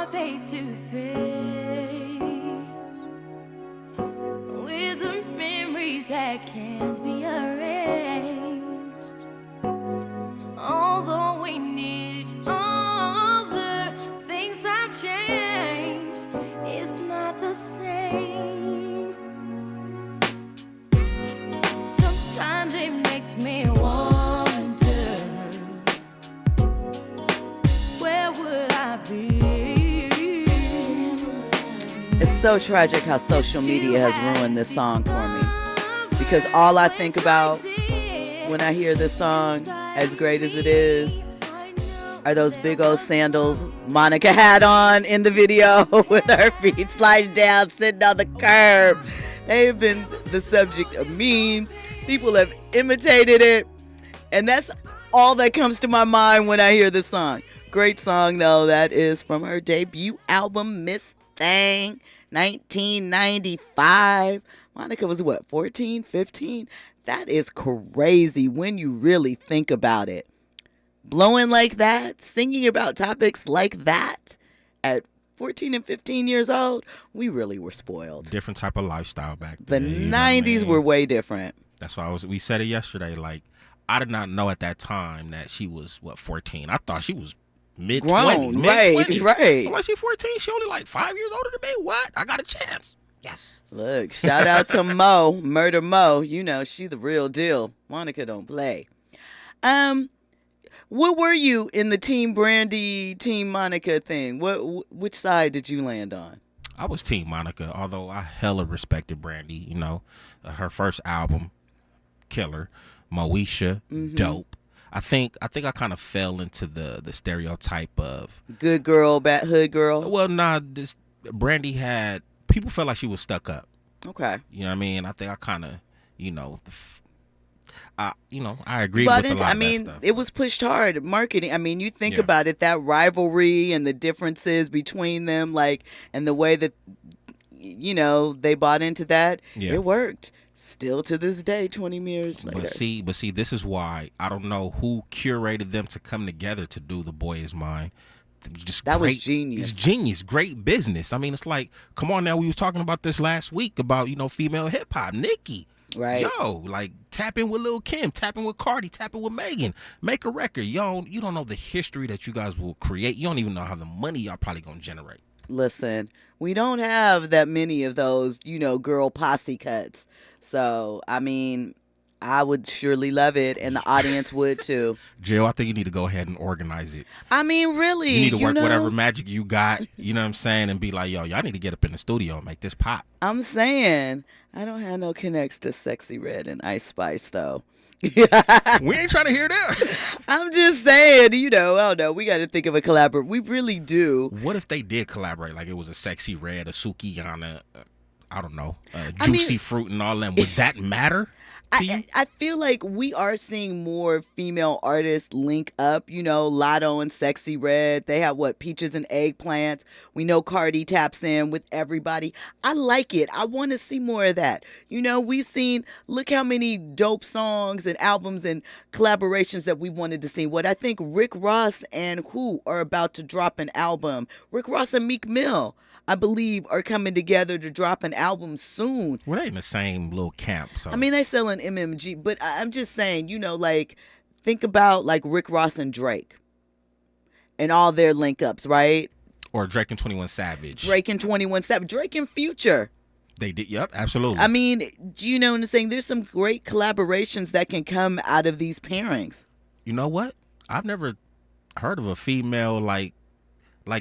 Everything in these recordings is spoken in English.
more face to face with the memories that can't be erased. Although we need each other, things have changed. It's not the same. Sometimes it makes me wonder, where would I be? It's so tragic how social media has ruined this song for me, because all I think about when I hear this song, as great as it is, are those big old sandals Monica had on in the video with her feet sliding down, sitting on the curb. They've been the subject of memes. People have imitated it. And that's all that comes to my mind when I hear this song. Great song, though. That is from her debut album, Miss Thing, 1995. Monica was, what, 14, 15? That is crazy when you really think about it. Blowing like that, singing about topics like that at 14 and 15 years old, we really were spoiled. Different type of lifestyle back The then. 90s were way different. That's why we said it yesterday. Like, I did not know at that time that she was, 14. I thought she was mid-20s. Right. I'm like, she 14? She only like 5 years older than me? What? I got a chance. Yes. Look, shout out to Mo, Murder Mo. You know, she the real deal. Monica don't play. What were you in the Team Brandy, Team Monica thing? Which side did you land on? I was Team Monica, although I hella respected Brandy. You know, her first album, killer. Moesha, dope. I think I kind of fell into the stereotype of good girl, bad hood girl. Well, nah, this Brandy had people felt like she was stuck up. Okay. You know what I mean? I think I kind of, I agree with a lot of that stuff. It was pushed hard marketing. I mean, you think about it, that rivalry and the differences between them, like, and the way that, they bought into that. Yeah. It worked. Still to this day, 20 years later. But see, this is why I don't know who curated them to come together to do The Boy Is Mine. That was genius. It's genius. Great business. I mean, it's like, come on now. We was talking about this last week about, female hip hop. Nicki. Right. Yo, like, tap in with Lil' Kim, tap in with Cardi, tap in with Megan. Make a record. Yo, you don't know the history that you guys will create. You don't even know how the money y'all probably going to generate. Listen, we don't have that many of those, girl posse cuts. So, I mean, I would surely love it, and the audience would too. Jill, I think you need to go ahead and organize it. I mean, really. You need to work whatever magic you got, you know what I'm saying, and be like, yo, y'all need to get up in the studio and make this pop. I'm saying, I don't have no connects to Sexy Red and Ice Spice, though. We ain't trying to hear that. I'm just saying, I don't know. We got to think of a collaboration. We really do. What if they did collaborate? Like it was a Sexy Red, a Sukiyana, I don't know, Juicy Fruit and all them. Would that matter? I feel like we are seeing more female artists link up, Lotto and Sexy Red. They have Peaches and Eggplants. We know Cardi taps in with everybody. I like it. I want to see more of that. We've seen, look how many dope songs and albums and collaborations that we wanted to see. I think Rick Ross and who are about to drop an album. Rick Ross and Meek Mill, I believe, are coming together to drop an album soon. Well, they in the same little camp. So I mean, they selling MMG, but I'm just saying, think about Rick Ross and Drake and all their link ups, right? Or Drake and 21 Savage. Drake and Future. They did, yep, absolutely. I mean, do you know what I'm saying? There's some great collaborations that can come out of these pairings. You know what? I've never heard of a female like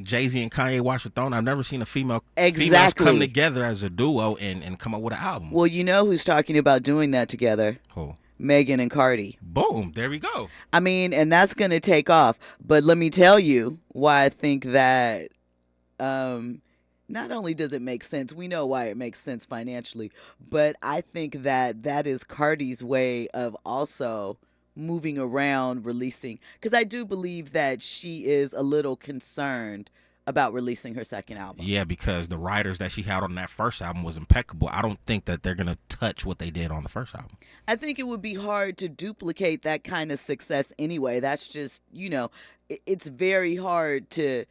Jay-Z and Kanye watch the throne. I've never seen a females come together as a duo and come up with an album. Well, you know who's talking about doing that together? Who? Megan and Cardi. Boom. There we go. I mean, and that's going to take off. But let me tell you why I think that not only does it make sense, we know why it makes sense financially, but I think that is Cardi's way of also moving around, releasing, because I do believe that she is a little concerned about releasing her second album. Yeah, because the writers that she had on that first album was impeccable. I don't think that they're going to touch what they did on the first album. I think it would be hard to duplicate that kind of success anyway. That's just, it's very hard to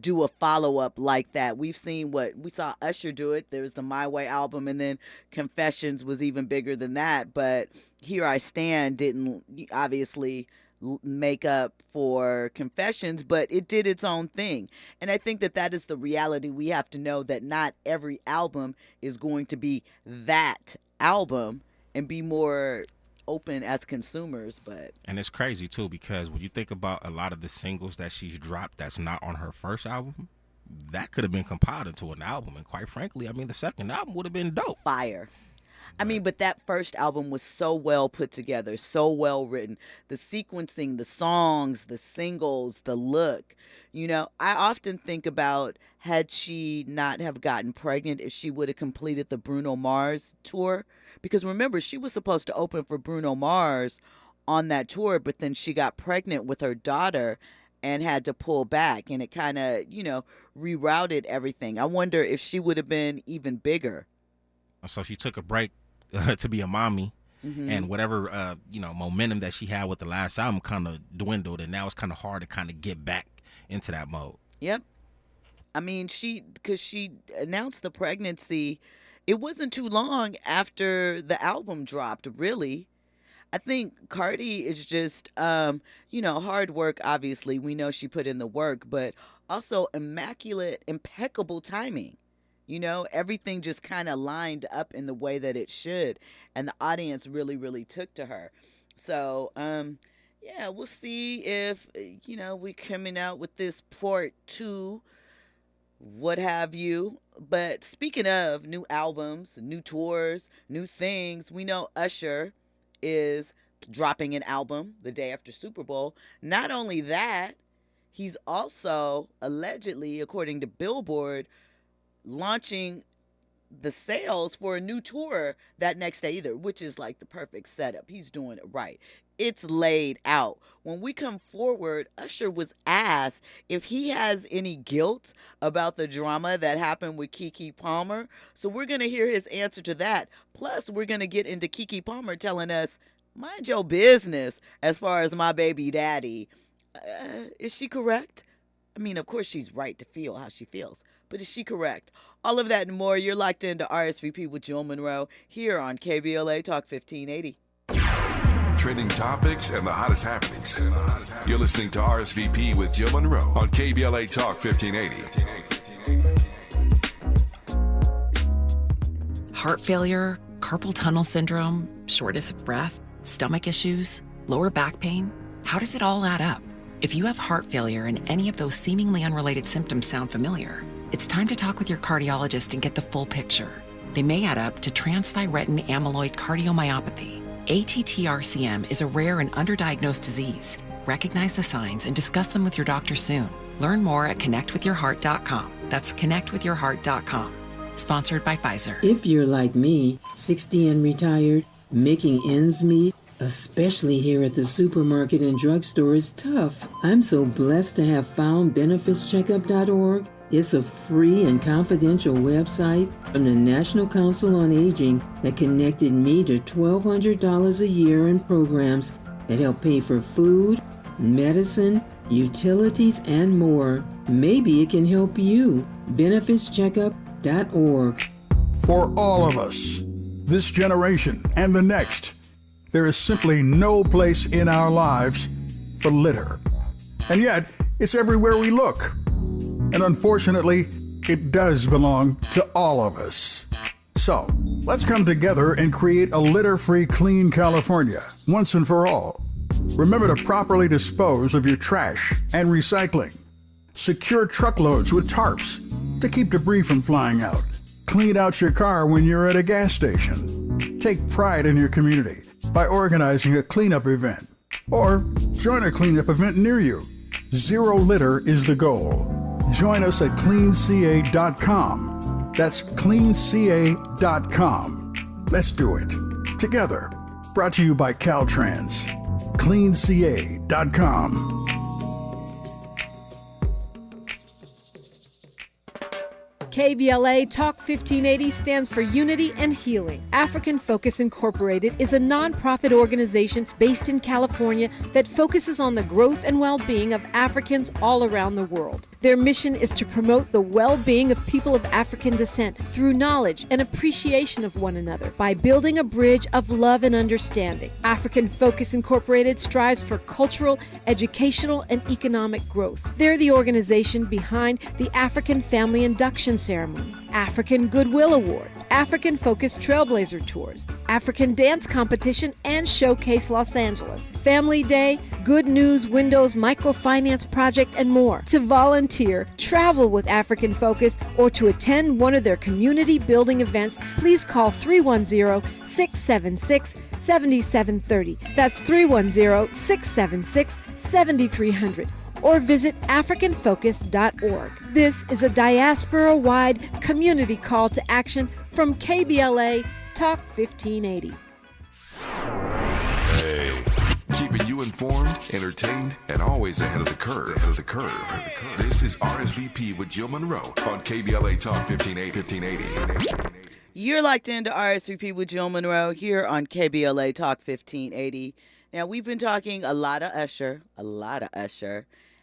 do a follow-up like that. We've seen what we saw Usher do it. There's the My Way album, and then Confessions was even bigger than that. But Here I Stand didn't obviously make up for Confessions, but it did its own thing. And I think that that is the reality. We have to know that not every album is going to be that album, and be more open as consumers. But And it's crazy too, because when you think about a lot of the singles that she's dropped that's not on her first album, that could have been compiled into an album. And quite frankly, I mean, the second album would have been dope. fire. I mean, but that first album was so well put together, so well written. The sequencing, the songs, the singles, the look. You know, I often think about, had she not have gotten pregnant, if she would have completed the Bruno Mars tour. Because remember, she was supposed to open for Bruno Mars on that tour, but then she got pregnant with her daughter and had to pull back. And it kind of, rerouted everything. I wonder if she would have been even bigger. So she took a break to be a mommy, and whatever momentum that she had with the last album kind of dwindled, and now it's kind of hard to kind of get back into that mode. Yep. I mean, because she announced the pregnancy, it wasn't too long after the album dropped, really. I think Cardi is just, hard work, obviously. We know she put in the work, but also impeccable timing. Everything just kind of lined up in the way that it should, and the audience really, really took to her. So, yeah, we'll see if, we coming out with this part 2, what have you. But speaking of new albums, new tours, new things, we know Usher is dropping an album the day after Super Bowl. Not only that, he's also allegedly, according to Billboard, launching the sales for a new tour that next day either, which is like the perfect setup. He's doing it right. It's laid out. When we come forward, Usher was asked if he has any guilt about the drama that happened with Keke Palmer. So we're going to hear his answer to that. Plus, we're going to get into Keke Palmer telling us, mind your business as far as my baby daddy. Is she correct? I mean, of course she's right to feel how she feels. But is she correct? All of that and more. You're locked into RSVP with Jill Munroe here on KBLA Talk 1580. Trending topics and the hottest happenings. You're listening to RSVP with Jill Munroe on KBLA Talk 1580. Heart failure, carpal tunnel syndrome, shortness of breath, stomach issues, lower back pain. How does it all add up? If you have heart failure and any of those seemingly unrelated symptoms sound familiar, it's time to talk with your cardiologist and get the full picture. They may add up to transthyretin amyloid cardiomyopathy. ATTR-CM is a rare and underdiagnosed disease. Recognize the signs and discuss them with your doctor soon. Learn more at connectwithyourheart.com. That's connectwithyourheart.com. Sponsored by Pfizer. If you're like me, 60 and retired, making ends meet, especially here at the supermarket and drugstore, is tough. I'm so blessed to have found benefitscheckup.org. It's a free and confidential website from the National Council on Aging that connected me to $1,200 a year in programs that help pay for food, medicine, utilities, and more. Maybe it can help you. benefitscheckup.org. For all of us, this generation and the next, there is simply no place in our lives for litter. And yet, it's everywhere we look. And unfortunately, it does belong to all of us. So, let's come together and create a litter-free, clean California, once and for all. Remember to properly dispose of your trash and recycling. Secure truckloads with tarps to keep debris from flying out. Clean out your car when you're at a gas station. Take pride in your community by organizing a cleanup event. Or join a cleanup event near you. Zero litter is the goal. Join us at cleanca.com. That's cleanca.com. Let's do it together. Brought to you by Caltrans. cleanca.com. KBLA Talk 1580 stands for Unity and Healing. African Focus Incorporated is a nonprofit organization based in California that focuses on the growth and well-being of Africans all around the world. Their mission is to promote the well-being of people of African descent through knowledge and appreciation of one another by building a bridge of love and understanding. African Focus Incorporated strives for cultural, educational, and economic growth. They're the organization behind the African Family Induction Ceremony, African Goodwill Awards, African Focus Trailblazer Tours, African Dance Competition, and Showcase Los Angeles, Family Day, Good News Windows Microfinance Project, and more. To volunteer, travel with African Focus, or to attend one of their community building events, please call 310-676-7730. That's 310-676-7300. Or visit AfricanFocus.org. This is a diaspora-wide community call to action from KBLA Talk 1580. Hey, keeping you informed, entertained, and always ahead of the curve. This is RSVP with Jill Munroe on KBLA Talk 1580. You're locked into RSVP with Jill Munroe here on KBLA Talk 1580. Now, we've been talking a lot of Usher,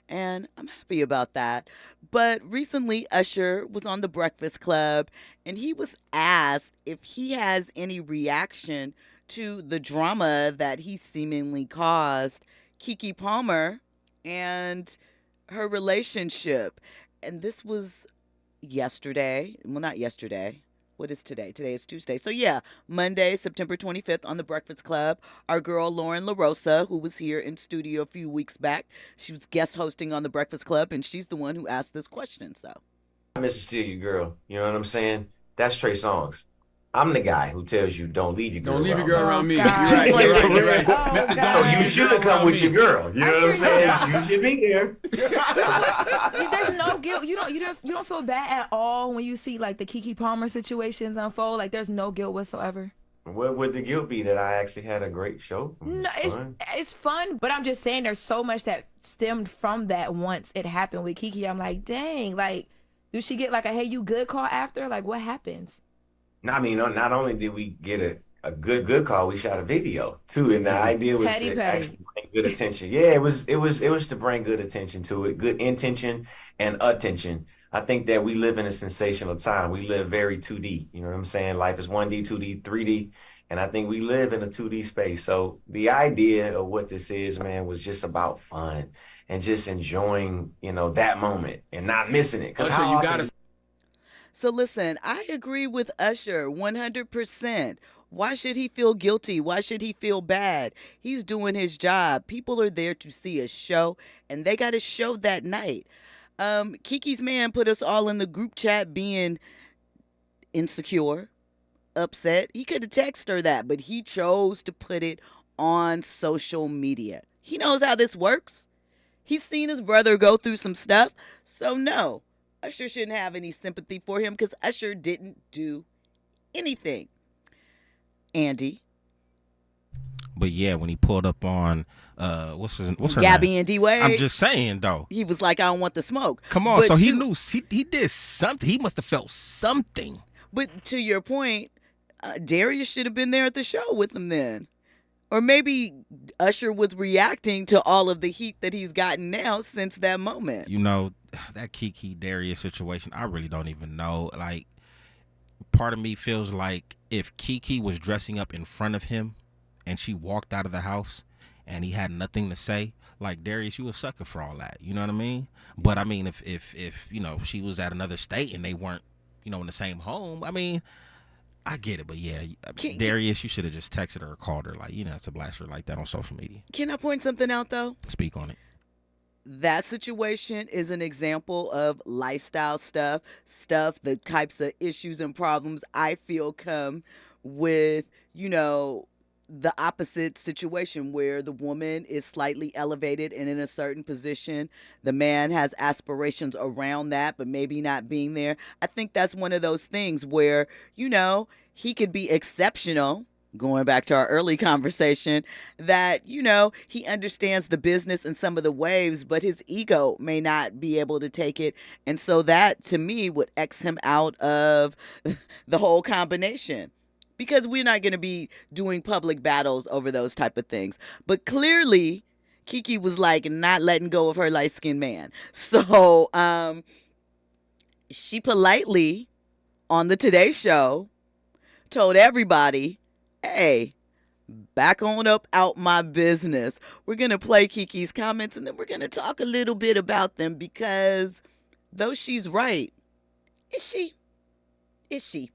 and I'm happy about that. But recently, Usher was on The Breakfast Club, and he was asked if he has any reaction to the drama that he seemingly caused Keke Palmer and her relationship. And this was yesterday. Well, not yesterday. What is today? Today is Tuesday. So yeah, Monday, September 25th on The Breakfast Club. Our girl Lauren LaRosa, who was here in studio a few weeks back, she was guest hosting on The Breakfast Club, and she's the one who asked this question. So, Mr. Steal Your Girl, you know what I'm saying? That's Trey Songz. I'm the guy who tells you don't leave your girl Don't leave your around girl around me. You're God. right. You're right. Oh, so you should come with your girl. You know what I'm saying? You should be there. There's no guilt. You don't feel bad at all when you see like the Keke Palmer situations unfold. Like there's no guilt whatsoever. What would the guilt be that I actually had a great show? No, it's fun, but I'm just saying there's so much that stemmed from that once it happened with Keke. I'm like, dang, like, do she get like a hey you good call after? Like what happens? No, I mean, not only did we get a good call, we shot a video too, and the idea was to actually bring good attention. Yeah, it was to bring good attention to it, good intention and attention. I think that we live in a sensational time. We live very 2D. You know what I'm saying? Life is 1D, 2D, 3D, and I think we live in a 2D space. So the idea of what this is, man, was just about fun and just enjoying, that moment and not missing it. Because how often So listen, I agree with Usher 100%. Why should he feel guilty? Why should he feel bad? He's doing his job. People are there to see a show, and they got a show that night. Keke's man put us all in the group chat being insecure, upset. He could have texted her that, but he chose to put it on social media. He knows how this works. He's seen his brother go through some stuff, so no. Usher shouldn't have any sympathy for him because Usher didn't do anything. Andy. But yeah, when he pulled up on what's her Gabby name? and D-Wade. I'm just saying though. He was like, I don't want the smoke. Come on, so he knew he did something. He must have felt something. But to your point, Darius should have been there at the show with him then. Or maybe Usher was reacting to all of the heat that he's gotten now since that moment. That Keke Darius situation, I really don't even know. Like, part of me feels like if Keke was dressing up in front of him and she walked out of the house and he had nothing to say, like, Darius, you a sucker for all that. You know what I mean? But I mean, if she was at another state and they weren't, in the same home, I mean, I get it, but yeah, Darius, you should have just texted her or called her, like, to blast her like that on social media. Can I point something out, though? Speak on it. That situation is an example of lifestyle stuff, the types of issues and problems I feel come with, the opposite situation where the woman is slightly elevated and in a certain position. The man has aspirations around that, but maybe not being there. I think that's one of those things where, he could be exceptional going back to our early conversation, that, he understands the business and some of the waves, but his ego may not be able to take it. And so that, to me, would X him out of the whole combination. Because we're not going to be doing public battles over those type of things. But clearly, Keke was like not letting go of her light-skinned man. So she politely, on the Today Show, told everybody, hey, back on up out my business. We're going to play Keke's comments, and then we're going to talk a little bit about them, because though she's right, is she? Is she?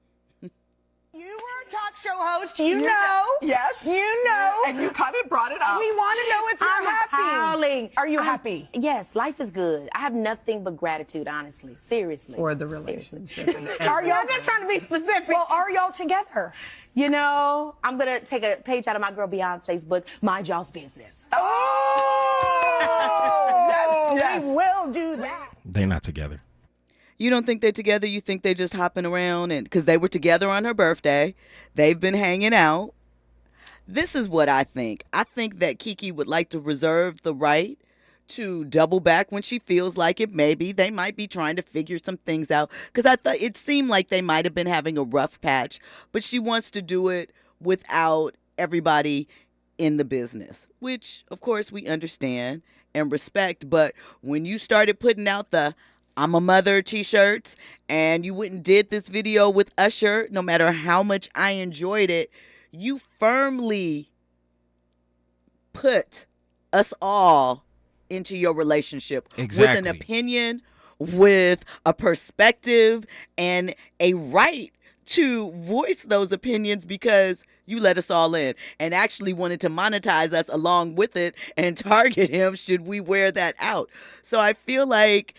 You were a talk show host, you know. Yes. You know. And you kind of brought it up. We want to know if you're I'm happy. howling. Are you happy? Yes, life is good. I have nothing but gratitude, honestly. Seriously. For the relationship. Are y'all I'm not trying to be specific. Well, are y'all together? You know, I'm going to take a page out of my girl Beyonce's book, Mind Y'all's Business. Oh, yes. We will do that. They're not together. You don't think they're together? You think they're just hopping around? And because they were together on her birthday, they've been hanging out. This is what I think. I think that Keke would like to reserve the right to double back when she feels like it. Maybe they might be trying to figure some things out, because I thought it seemed like they might have been having a rough patch, but she wants to do it without everybody in the business, which of course we understand and respect. But when you started putting out the I'm a mother t-shirts, and you went and did this video with Usher, no matter how much I enjoyed it, you firmly put us all into your relationship with an opinion, with a perspective, and a right to voice those opinions, because you let us all in and actually wanted to monetize us along with it and target him should we wear that out. So I feel like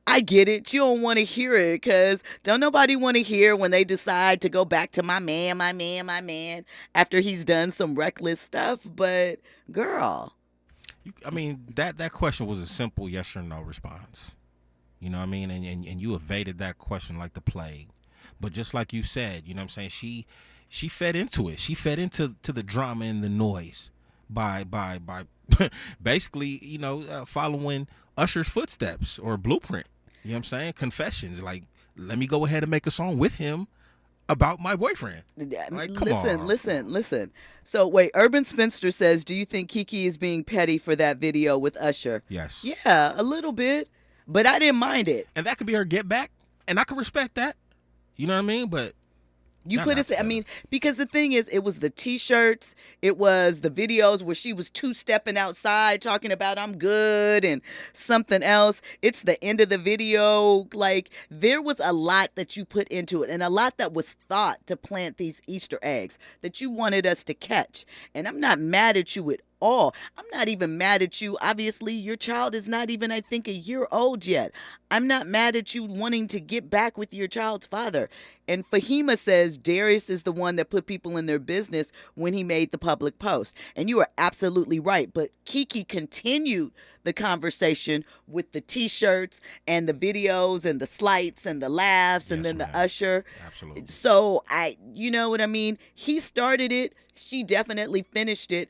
I get it. You don't want to hear it, because don't nobody want to hear when they decide to go back to my man after he's done some reckless stuff. But girl, that question was a simple yes or no response. You know what I mean? And you evaded that question like the plague. But just like you said, you know what I'm saying? She fed into it. She fed into the drama and the noise by basically, following Usher's footsteps or blueprint. You know what I'm saying? Confessions. Like, let me go ahead and make a song with him about my boyfriend. Like, come on. Listen. So wait, Urban Spinster says, do you think Keke is being petty for that video with Usher? Yes. Yeah, a little bit, but I didn't mind it. And that could be her get back, and I can respect that. You know what I mean? But you put it, because the thing is, it was the t-shirts, it was the videos where she was two-stepping outside talking about I'm good and something else. It's the end of the video. Like, there was a lot that you put into it, and a lot that was thought to plant these Easter eggs that you wanted us to catch. And I'm not mad at you at all. I'm not even mad at you. Obviously, your child is not even, I think, a year old yet. I'm not mad at you wanting to get back with your child's father. And Fahima says Darius is the one that put people in their business when he made the public post. And you are absolutely right. But Keke continued the conversation with the t-shirts and the videos and the slights and the laughs, and then the Usher. Absolutely. So you know what I mean? He started it. She definitely finished it.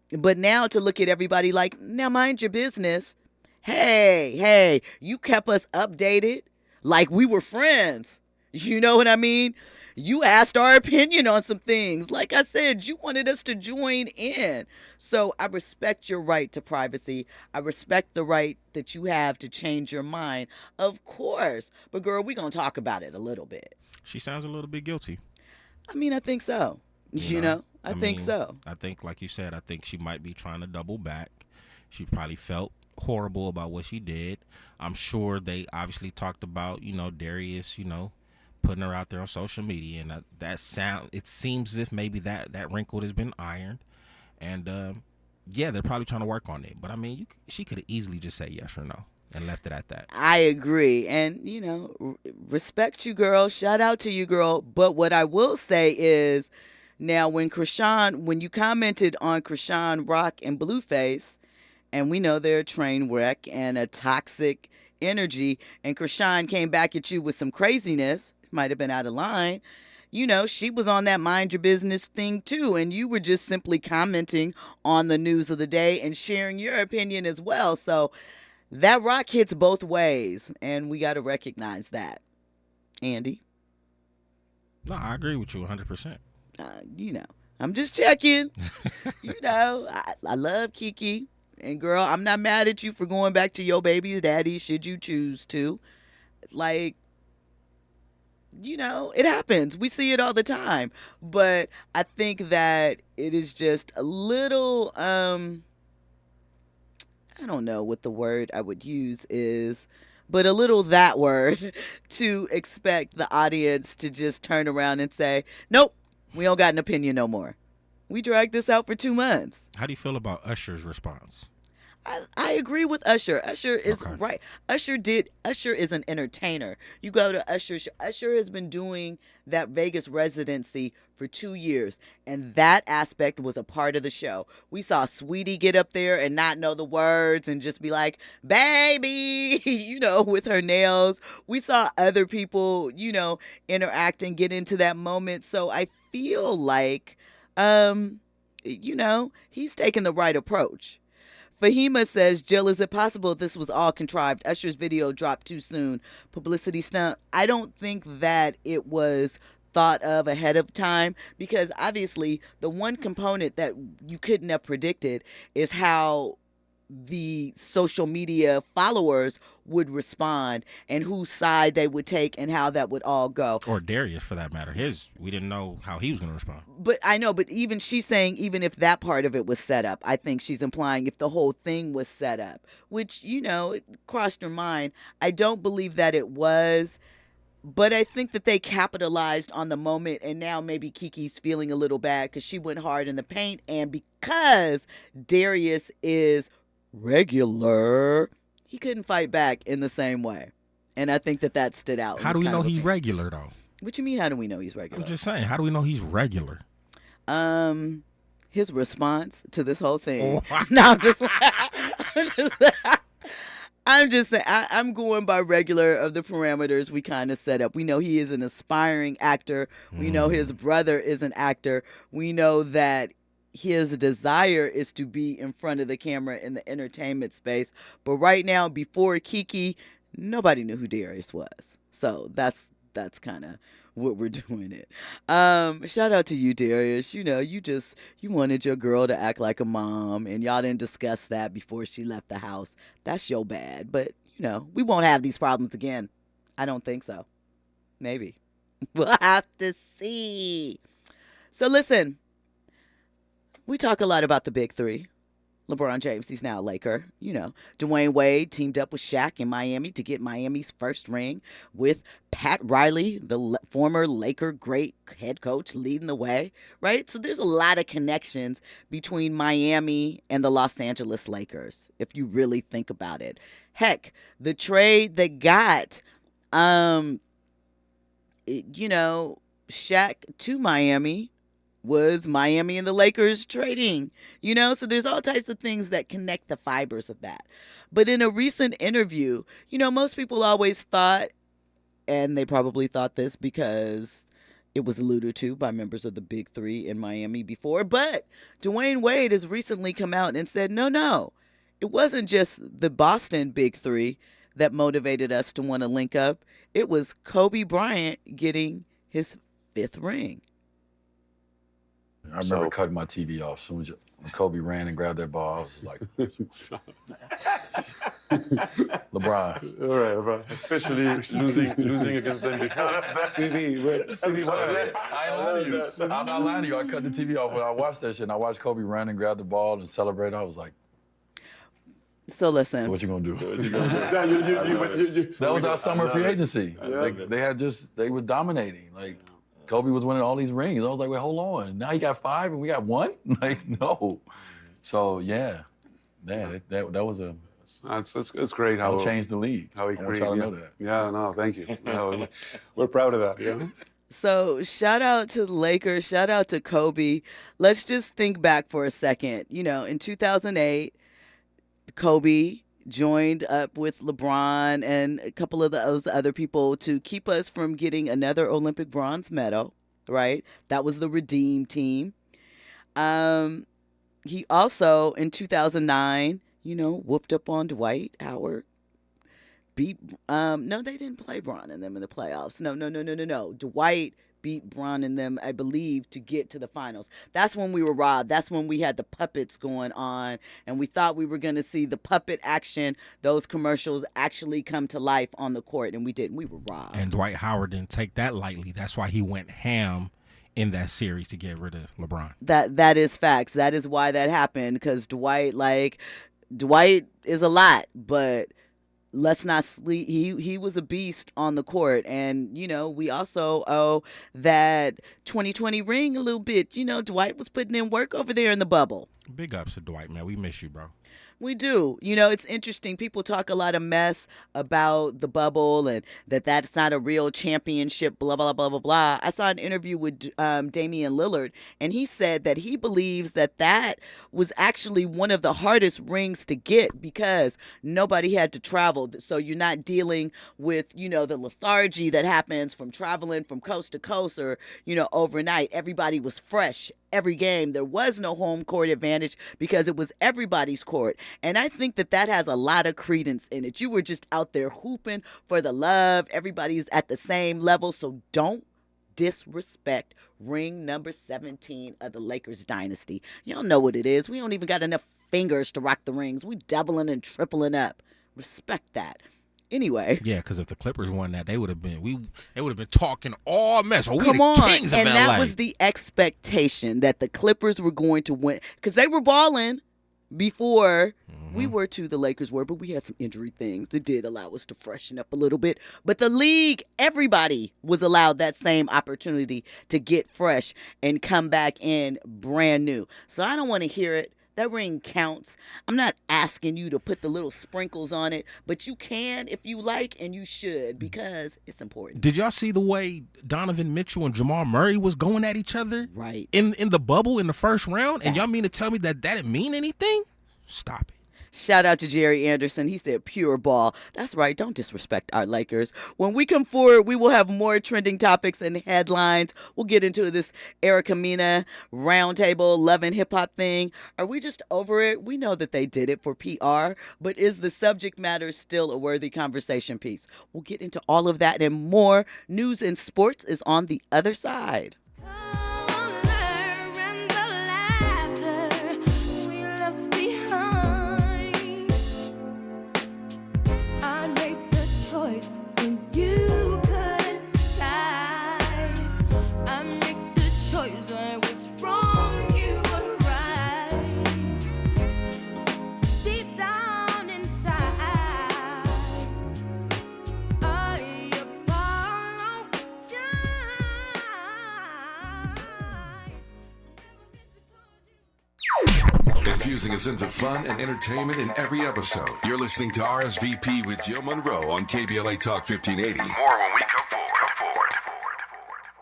But now to look at everybody like, now mind your business. Hey, you kept us updated like we were friends. You know what I mean? You asked our opinion on some things. Like I said, you wanted us to join in. So I respect your right to privacy. I respect the right that you have to change your mind, of course. But girl, we're going to talk about it a little bit. She sounds a little bit guilty. I think so. You know? I think so. I think, like you said, I think she might be trying to double back. She probably felt horrible about what she did. I'm sure they obviously talked about, Darius, putting her out there on social media, and it seems as if maybe that wrinkle has been ironed, and they're probably trying to work on it. But she could have easily just said yes or no and left it at that. I agree, and respect you, girl. Shout out to you, girl. But what I will say is, now when you commented on Krishan Rock and Blueface, and we know they're a train wreck and a toxic energy, and Krishan came back at you with some craziness, might have been out of line, she was on that mind your business thing too, and you were just simply commenting on the news of the day and sharing your opinion as well. So that rock hits both ways, and we got to recognize that. Andy? No, I agree with you 100%. I'm just checking. I love Keke. And girl, I'm not mad at you for going back to your baby's daddy should you choose to. Like, it happens. We see it all the time. But I think that it is just a little, I don't know what the word I would use is, but a little that word to expect the audience to just turn around and say, nope, we don't got an opinion no more. We dragged this out for 2 months. How do you feel about Usher's response? I agree with Usher. Usher is right. Usher is an entertainer. You go to Usher. Usher has been doing that Vegas residency for 2 years, and that aspect was a part of the show. We saw Sweetie get up there and not know the words and just be like, baby, with her nails. We saw other people, interact and get into that moment. So I feel like, he's taking the right approach. Fahima says, Jill, is it possible this was all contrived? Usher's video dropped too soon. Publicity stunt. I don't think that it was thought of ahead of time, because obviously the one component that you couldn't have predicted is how the social media followers would respond and whose side they would take and how that would all go. Or Darius, for that matter. We didn't know how he was going to respond. But I know, but even she's saying even if that part of it was set up, I think she's implying if the whole thing was set up, which, it crossed her mind. I don't believe that it was, but I think that they capitalized on the moment, and now maybe Keke's feeling a little bad because she went hard in the paint, and because Darius is regular, he couldn't fight back in the same way, and I think that stood out. How do we know he's regular though? What you mean, how do we know he's regular? I'm just saying, how do we know he's regular? His response to this whole thing. Oh. No, I'm just saying, I'm going by regular of the parameters we kind of set up. We know he is an aspiring actor. We know his brother is an actor. We know that his desire is to be in front of the camera in the entertainment space. But right now, before Keke, nobody knew who Darius was. So that's kind of what we're doing it. Shout out to you, Darius. You wanted your girl to act like a mom, and y'all didn't discuss that before she left the house. That's your bad. But, we won't have these problems again. I don't think so. Maybe. We'll have to see. So listen. We talk a lot about the big three. LeBron James, he's now a Laker. Dwayne Wade teamed up with Shaq in Miami to get Miami's first ring, with Pat Riley, the former Laker great head coach, leading the way, right? So there's a lot of connections between Miami and the Los Angeles Lakers, if you really think about it. Heck, the trade that got, Shaq to Miami was Miami and the Lakers trading, so there's all types of things that connect the fibers of that. But in a recent interview, most people always thought, and they probably thought this because it was alluded to by members of the big three in Miami before, but Dwayne Wade has recently come out and said, no, it wasn't just the Boston big three that motivated us to want to link up. It was Kobe Bryant getting his 5th ring. I remember cutting my TV off as soon as when Kobe ran and grabbed that ball. I was like, LeBron. All right, LeBron. Especially losing against them before. CD, what are they? I ain't lying to you. I'm not lying to you. I cut the TV off when I watched that shit, and I watched Kobe run and grab the ball and celebrate. I was like, so listen. So what you gonna do? That was our summer free agency. They were dominating. Like, Kobe was winning all these rings. I was like, wait, hold on. Now he got 5 and we got 1? Like, no. So, that was a... It's great how... I'll change the league. How he created. I want y'all to know that. Yeah, no, thank you. No, we're proud of that, yeah. So, shout out to the Lakers. Shout out to Kobe. Let's just think back for a second. In 2008, Kobe joined up with LeBron and a couple of those other people to keep us from getting another Olympic bronze medal, right? That was the Redeem team. He also, in 2009, whooped up on Dwight Howard. Beat, no, they didn't play Bron and them in the playoffs. No. Dwight beat Bron and them, I believe, to get to the finals. That's when we were robbed. That's when we had the puppets going on, and we thought we were going to see the puppet action, those commercials actually come to life on the court, and we didn't. We were robbed. And Dwight Howard didn't take that lightly. That's why he went ham in that series to get rid of LeBron. That is facts. That is why that happened, because Dwight is a lot, but let's not sleep. He was a beast on the court, and we also owe that 2020 ring a little bit. Dwight was putting in work over there in the bubble. Big ups to Dwight, man. We miss you, bro. We do. It's interesting. People talk a lot of mess about the bubble and that's not a real championship, blah, blah, blah, blah, blah. I saw an interview with Damian Lillard, and he said that he believes that was actually one of the hardest rings to get because nobody had to travel. So you're not dealing with, the lethargy that happens from traveling from coast to coast or, overnight. Everybody was fresh. Every game, there was no home court advantage because it was everybody's court. And I think that has a lot of credence in it. You were just out there hooping for the love. Everybody's at the same level. So don't disrespect ring number 17 of the Lakers dynasty. Y'all know what it is. We don't even got enough fingers to rock the rings. We doubling and tripling up. Respect that. Anyway. Yeah, because if the Clippers won that, they would have been talking all mess. We Come the on. kings of and LA. That was the expectation that the Clippers were going to win because they were balling before we were too, the Lakers were, but we had some injury things that did allow us to freshen up a little bit. But the league, everybody was allowed that same opportunity to get fresh and come back in brand new. So I don't want to hear it. That ring counts. I'm not asking you to put the little sprinkles on it, but you can if you like, and you should because it's important. Did y'all see the way Donovan Mitchell and Jamal Murray was going at each other? Right. In the bubble in the first round? And y'all mean to tell me that didn't mean anything? Stop it. Shout out to Jerry Anderson. He said pure ball. That's right. Don't disrespect our Lakers. When we come forward, we will have more trending topics and headlines. We'll get into this Erica Mena roundtable love and hip hop thing. Are we just over it? We know that they did it for PR, but is the subject matter still a worthy conversation piece? We'll get into all of that and more. News and sports is on the other side. Infusing a sense of fun and entertainment in every episode. You're listening to RSVP with Jill Munroe on KBLA Talk 1580. More when we come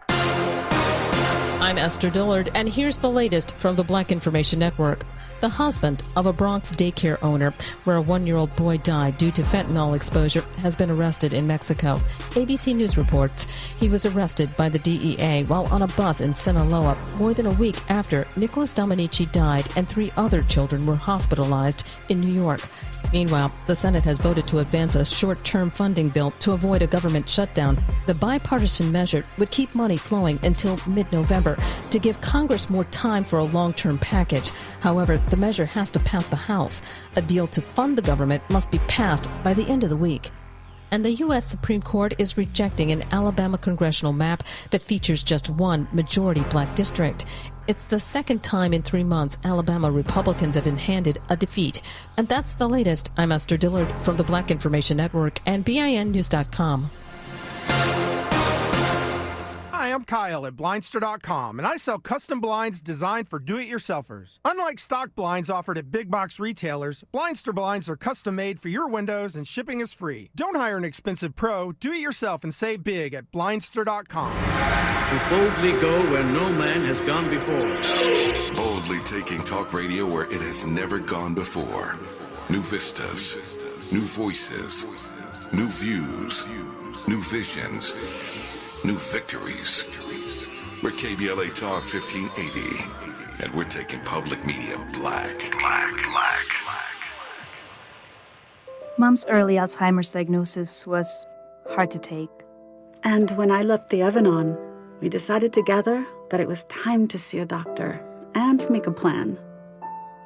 forward. I'm Esther Dillard, and here's the latest from the Black Information Network. The husband of a Bronx daycare owner where a 1-year-old boy died due to fentanyl exposure has been arrested in Mexico. ABC News reports he was arrested by the DEA while on a bus in Sinaloa more than a week after Nicholas Dominici died and 3 other children were hospitalized in New York. Meanwhile, the Senate has voted to advance a short-term funding bill to avoid a government shutdown. The bipartisan measure would keep money flowing until mid-November to give Congress more time for a long-term package. However, the measure has to pass the House. A deal to fund the government must be passed by the end of the week. And the U.S. Supreme Court is rejecting an Alabama congressional map that features just one majority black district. It's the second time in 3 months Alabama Republicans have been handed a defeat. And that's the latest. I'm Esther Dillard from the Black Information Network and BINnews.com. Hi, I'm Kyle at Blindster.com, and I sell custom blinds designed for do-it-yourselfers. Unlike stock blinds offered at big box retailers, Blindster blinds are custom made for your windows and shipping is free. Don't hire an expensive pro, do it yourself and save big at Blindster.com. To boldly go where no man has gone before. Boldly taking talk radio where it has never gone before. New vistas, new voices, new views, new visions. New victories, We're KBLA Talk 1580, and we're taking public media black. Mom's early Alzheimer's diagnosis was hard to take. And when I left the oven on, we decided together that it was time to see a doctor and make a plan.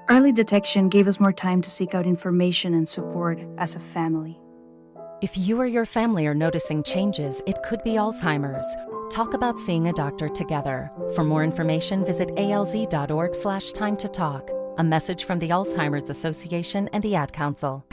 Early detection gave us more time to seek out information and support as a family. If you or your family are noticing changes, it could be Alzheimer's. Talk about seeing a doctor together. For more information, visit alz.org/time to talk. A message from the Alzheimer's Association and the Ad Council.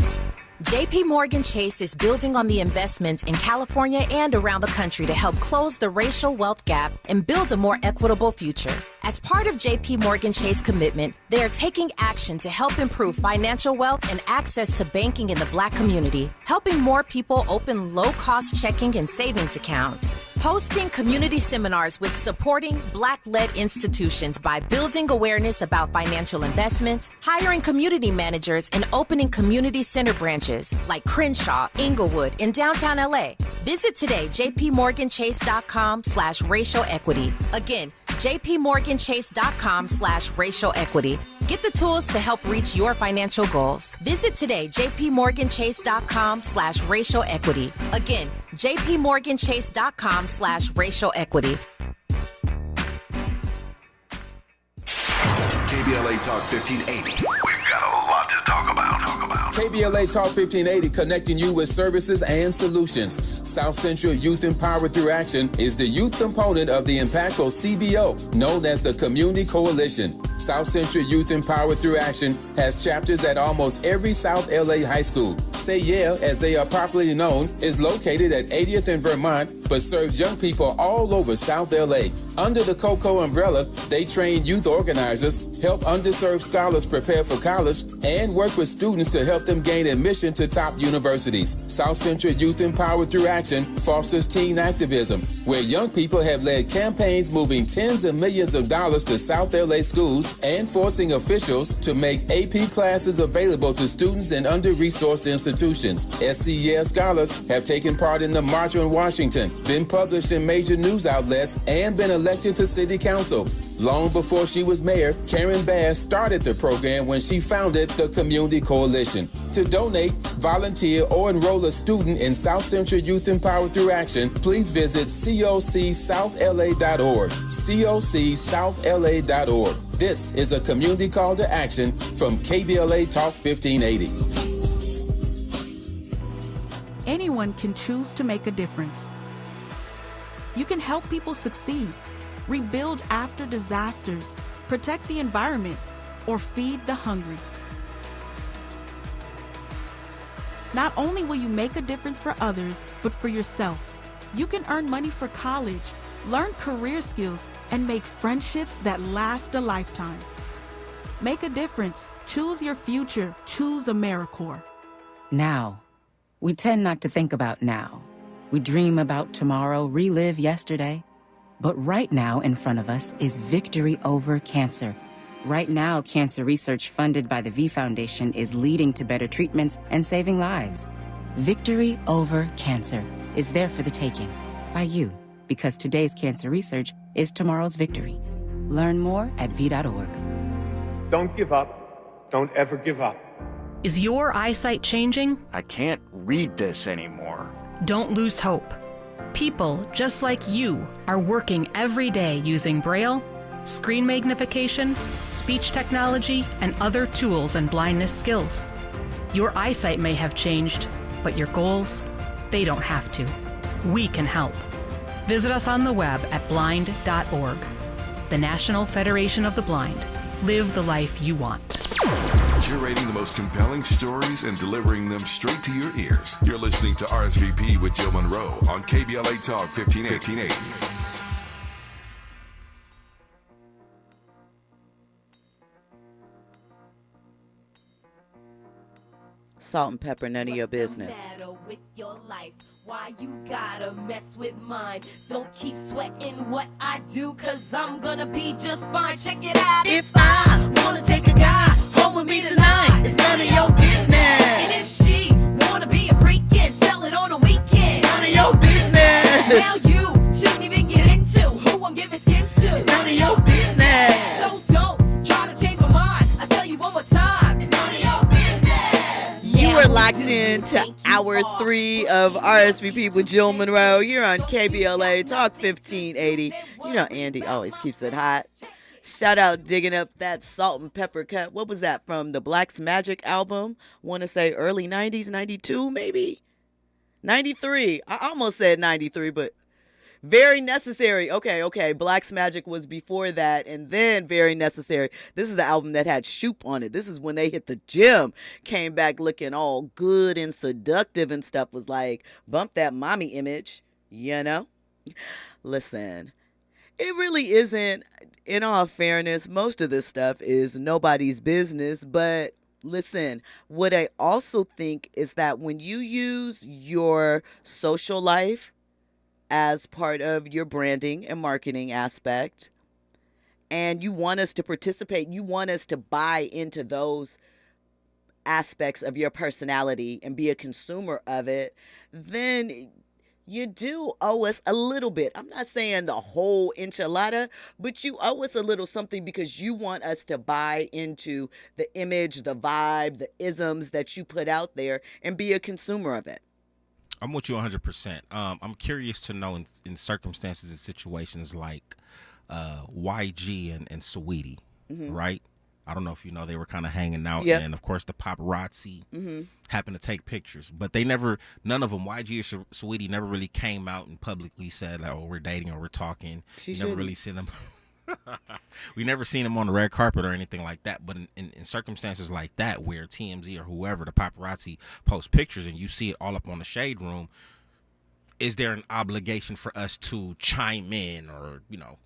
JP Morgan Chase is building on the investments in California and around the country to help close the racial wealth gap and build a more equitable future. As part of JP Morgan Chase commitment, they are taking action to help improve financial wealth and access to banking in the Black community, helping more people open low-cost checking and savings accounts, hosting community seminars with supporting Black-led institutions by building awareness about financial investments, hiring community managers, and opening community center branches like Crenshaw, Inglewood, and downtown LA. Visit today, jpmorganchase.com/racial equity. Again, jpmorganchase.com/racial equity. Get the tools to help reach your financial goals. Visit today, jpmorganchase.com/racial equity. Again, jpmorganchase.com/racial equity. KBLA Talk 1580. We've got a lot to talk about. KBLA Talk 1580, connecting you with services and solutions. South Central Youth Empowered Through Action is the youth component of the impactful CBO, known as the Community Coalition. South Central Youth Empowered Through Action has chapters at almost every South LA high school. Say Yeah, as they are popularly known, is located at 80th and Vermont, but serves young people all over South LA. Under the COCO umbrella, they train youth organizers, help underserved scholars prepare for college, and work with students to help them gain admission to top universities. South Central Youth Empowered Through Action fosters teen activism, where young people have led campaigns moving tens of millions of dollars to South LA schools and forcing officials to make AP classes available to students in under-resourced institutions. SCEL scholars have taken part in the March on Washington, been published in major news outlets, and been elected to city council. Long before she was mayor, Karen Bass started the program when she founded the Community Coalition. To donate, volunteer, or enroll a student in South Central Youth Empowered Through Action, please visit cocsouthla.org. cocsouthla.org. This is a community call to action from KBLA Talk 1580. Anyone can choose to make a difference. You can help people succeed, rebuild after disasters, protect the environment, or feed the hungry. Not only will you make a difference for others, but for yourself. You can earn money for college, learn career skills, and make friendships that last a lifetime. Make a difference. Choose your future. Choose AmeriCorps. Now. We tend not to think about now. We dream about tomorrow, relive yesterday. But right now in front of us is victory over cancer. Right now, cancer research funded by the V Foundation is leading to better treatments and saving lives. Victory over cancer is there for the taking by you, because today's cancer research is tomorrow's victory. Learn more at v.org. Don't give up. Don't ever give up. Is your eyesight changing? I can't read this anymore. Don't lose hope. People just like you are working every day using Braille, screen magnification, speech technology, and other tools and blindness skills. Your eyesight may have changed, but your goals, they don't have to. We can help. Visit us on the web at blind.org. The National Federation of the Blind. Live the life you want. Curating the most compelling stories and delivering them straight to your ears. You're listening to RSVP with Jill Munroe on KBLA Talk 1580. Salt and pepper, none of your business. With your life, why you gotta mess with mine? Don't keep sweating what I do, cause I'm gonna be just fine. Check it out. If I wanna take a guy home with me tonight, it's none of your business. And if she wanna be a freak and sell it on a weekend, it's none of your business. Now you shouldn't even get into who I'm giving skins to. to hour 3 of RSVP with Jill Munroe. You're on KBLA Talk 1580. You know Andy always keeps it hot. Shout out digging up that salt and pepper cut. What was that from the Black's Magic album? Want to say early 90s, 92 maybe? 93. I almost said 93, but Very Necessary. Okay. Black's Magic was before that, and then Very Necessary. This is the album that had Shoop on it. This is when they hit the gym, came back looking all good and seductive and stuff. Was like, bump that mommy image, you know? Listen, it really isn't, in all fairness, most of this stuff is nobody's business, but listen, what I also think is that when you use your social life as part of your branding and marketing aspect, and you want us to participate, you want us to buy into those aspects of your personality and be a consumer of it, then you do owe us a little bit. I'm not saying the whole enchilada, but you owe us a little something because you want us to buy into the image, the vibe, the isms that you put out there and be a consumer of it. I'm with you 100%. I'm curious to know in circumstances and situations like YG and Saweetie, right? I don't know if you know, they were kind of hanging out, and of course the paparazzi happened to take pictures, but they never, none of them, YG or Saweetie, never really came out and publicly said, like, oh, we're dating or we're talking. Never really seen them. We never seen them on the red carpet or anything like that. But in circumstances like that, where TMZ or whoever, the paparazzi, post pictures and you see it all up on the Shade Room, is there an obligation for us to chime in or, you know?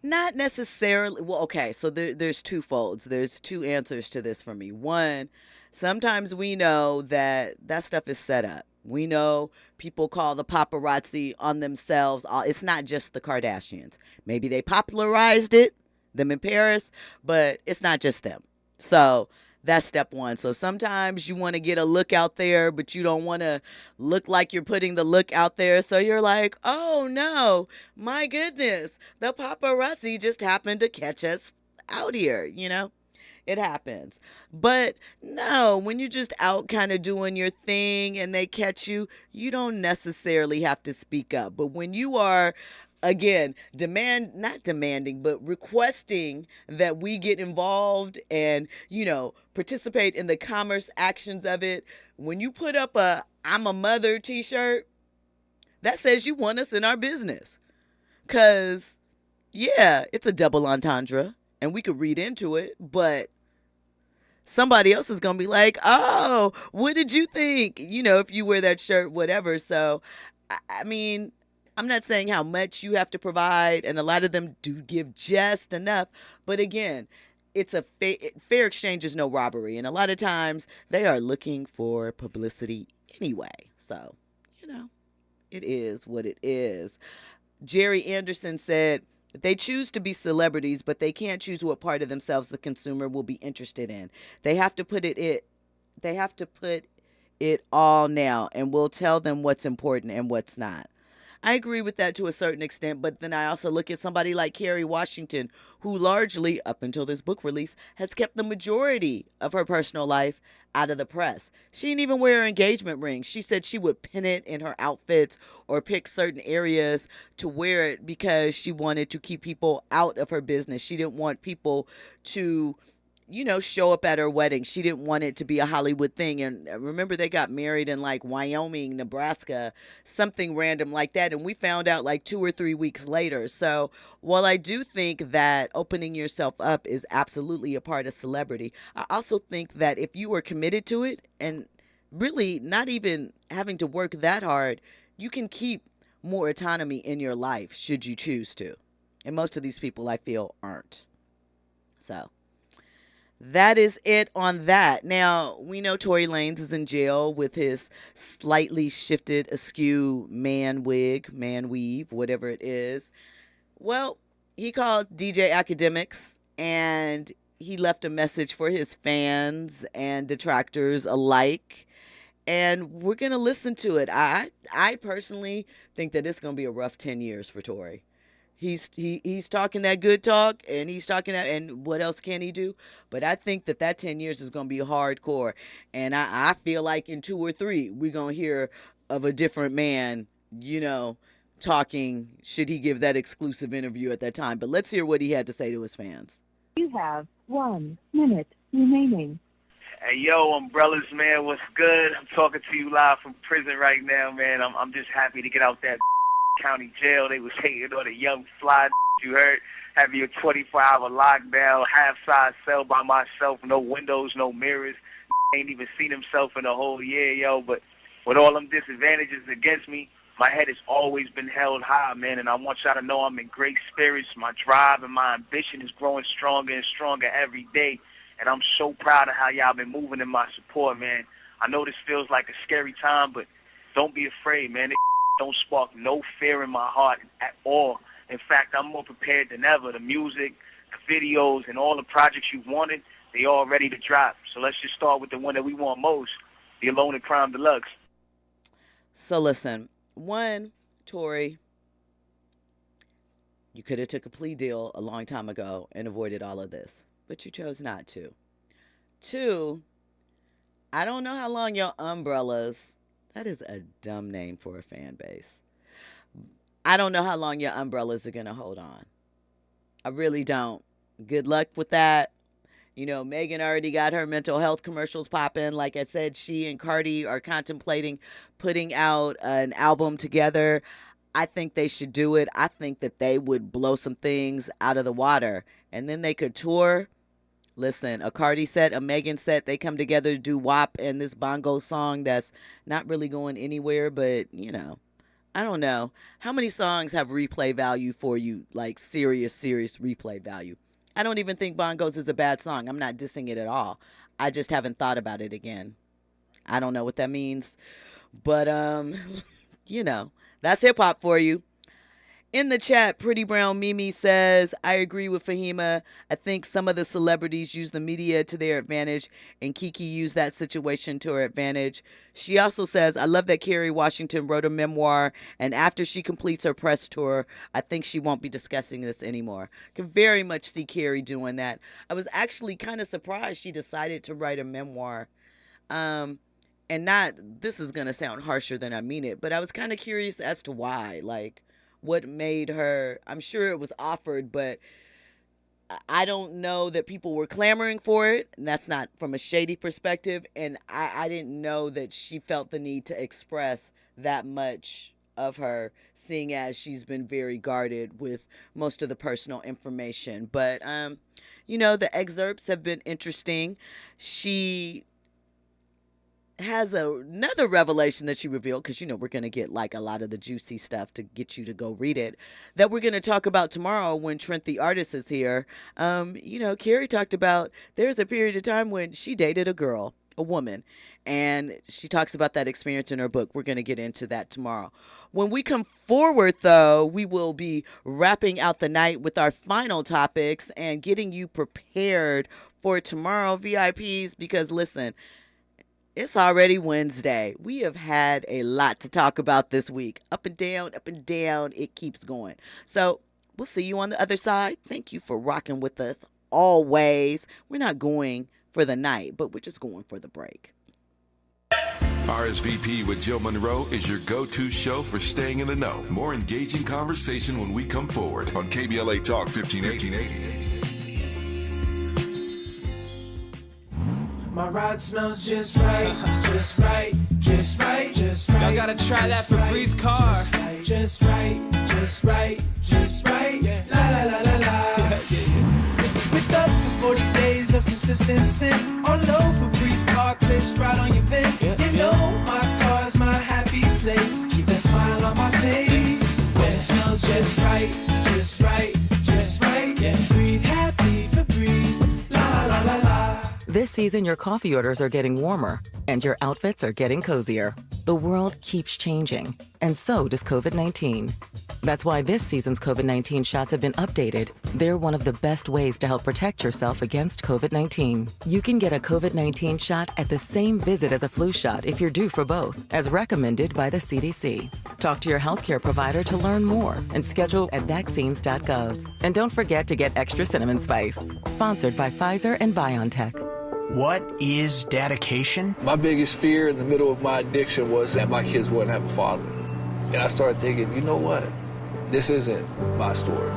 Not necessarily. Well, okay, so there's two folds. There's two answers to this for me. One, sometimes we know that stuff is set up. We know people call the paparazzi on themselves. It's not just the Kardashians. Maybe they popularized it, them in Paris, but it's not just them. So that's step one. So sometimes you want to get a look out there, but you don't want to look like you're putting the look out there. So you're like, oh no, my goodness, the paparazzi just happened to catch us out here, you know? It happens. But no, when you're just out kind of doing your thing and they catch you, you don't necessarily have to speak up. But when you are, again, not demanding, but requesting that we get involved and, you know, participate in the commerce actions of it, when you put up a I'm a mother t-shirt, that says you want us in our business. Because, yeah, it's a double entendre. And we could read into it, but somebody else is going to be like, oh, what did you think? You know, if you wear that shirt, whatever. So, I mean, I'm not saying how much you have to provide, and a lot of them do give just enough. But again, it's a fair exchange is no robbery. And a lot of times they are looking for publicity anyway. So, you know, it is what it is. Jerry Anderson said, they choose to be celebrities, but they can't choose what part of themselves the consumer will be interested in. They have to put it all now, and we'll tell them what's important and what's not. I agree with that to a certain extent, but then I also look at somebody like Kerry Washington, who largely, up until this book release, has kept the majority of her personal life out of the press. She didn't even wear her engagement ring. She said she would pin it in her outfits or pick certain areas to wear it because she wanted to keep people out of her business. She didn't want people to, you know, show up at her wedding. She didn't want it to be a Hollywood thing. And remember, they got married in like Wyoming, Nebraska, something random like that. And we found out like 2 or 3 weeks later. So while I do think that opening yourself up is absolutely a part of celebrity, I also think that if you are committed to it and really not even having to work that hard, you can keep more autonomy in your life should you choose to. And most of these people, I feel, aren't. So that is it on that. Now, we know Tory Lanez is in jail with his slightly shifted askew man wig, man weave, whatever it is. Well, he called DJ Academics and he left a message for his fans and detractors alike. And we're going to listen to it. I personally think that it's going to be a rough 10 years for Tory. He's talking that good talk, and he's talking that, and what else can he do? But I think that 10 years is going to be hardcore, and I feel like in 2 or 3 we're going to hear of a different man, talking. Should he give that exclusive interview at that time? But let's hear what he had to say to his fans. You have 1 minute remaining. Hey, yo, Umbrellas, man, what's good? I'm talking to you live from prison right now, man. I'm just happy to get out that county jail. They was hating on the young fly, you heard? Having a 24-hour lockdown, half-size cell by myself, no windows, no mirrors. Ain't even seen himself in a whole year, yo. But with all them disadvantages against me, my head has always been held high, man. And I want y'all to know I'm in great spirits. My drive and my ambition is growing stronger and stronger every day. And I'm so proud of how y'all been moving in my support, man. I know this feels like a scary time, but don't be afraid, man. Don't spark no fear in my heart at all. In fact, I'm more prepared than ever. The music, the videos, and all the projects you've wanted, they all ready to drop. So let's just start with the one that we want most, the Alone in Crime Deluxe. So listen, 1, Tory, you could have took a plea deal a long time ago and avoided all of this, but you chose not to. 2, I don't know how long your Umbrellas, that is a dumb name for a fan base. I don't know how long your Umbrellas are going to hold on. I really don't. Good luck with that. Megan already got her mental health commercials popping. Like I said, she and Cardi are contemplating putting out an album together. I think they should do it. I think that they would blow some things out of the water. And then they could tour. Listen, a Cardi set, a Megan set, they come together to do WAP and this bongo song that's not really going anywhere, but, I don't know. How many songs have replay value for you, like serious replay value? I don't even think Bongos is a bad song. I'm not dissing it at all. I just haven't thought about it again. I don't know what that means, but, that's hip-hop for you. In the chat, Pretty Brown Mimi says, I agree with Fahima. I think some of the celebrities use the media to their advantage, and Keke used that situation to her advantage. She also says, I love that Kerry Washington wrote a memoir, and after she completes her press tour, I think she won't be discussing this anymore. Can very much see Kerry doing that. I was actually kind of surprised she decided to write a memoir. And not, this is going to sound harsher than I mean it, but I was kind of curious as to why, what made her, I'm sure it was offered, but I don't know that people were clamoring for it. And that's not from a shady perspective. And I didn't know that she felt the need to express that much of her, seeing as she's been very guarded with most of the personal information. But, the excerpts have been interesting. She has another revelation that she revealed, because we're going to get a lot of the juicy stuff to get you to go read it, that we're going to talk about tomorrow when Trent the Artist is here. Kerry talked about there's a period of time when she dated a woman, and she talks about that experience in her book. We're going to get into that tomorrow. When we come forward, though, we will be wrapping out the night with our final topics and getting you prepared for tomorrow, VIPs, because listen, it's already Wednesday. We have had a lot to talk about this week. Up and down, it keeps going. So we'll see you on the other side. Thank you for rocking with us always. We're not going for the night, but we're just going for the break. RSVP with Jill Munroe is your go-to show for staying in the know. More engaging conversation when we come forward on KBLA Talk 1580. My ride smells just right, just right, just right, just right. Y'all gotta try that Febreze car. Just right, just right, just right. Yeah. La la la la la. With up to 40 days of consistency, all over Febreze car clips right on your vent. You know my car's my happy place. Keep that smile on my face when it smells just right, just right, just right. Yeah. Breathe happy Febreze. La la la la. This season, your coffee orders are getting warmer, and your outfits are getting cozier. The world keeps changing, and so does COVID-19. That's why this season's COVID-19 shots have been updated. They're one of the best ways to help protect yourself against COVID-19. You can get a COVID-19 shot at the same visit as a flu shot if you're due for both, as recommended by the CDC. Talk to your healthcare provider to learn more and schedule at vaccines.gov. And don't forget to get extra cinnamon spice. Sponsored by Pfizer and BioNTech. What is dedication? My biggest fear in the middle of my addiction was that my kids wouldn't have a father. And I started thinking, you know what? This isn't my story.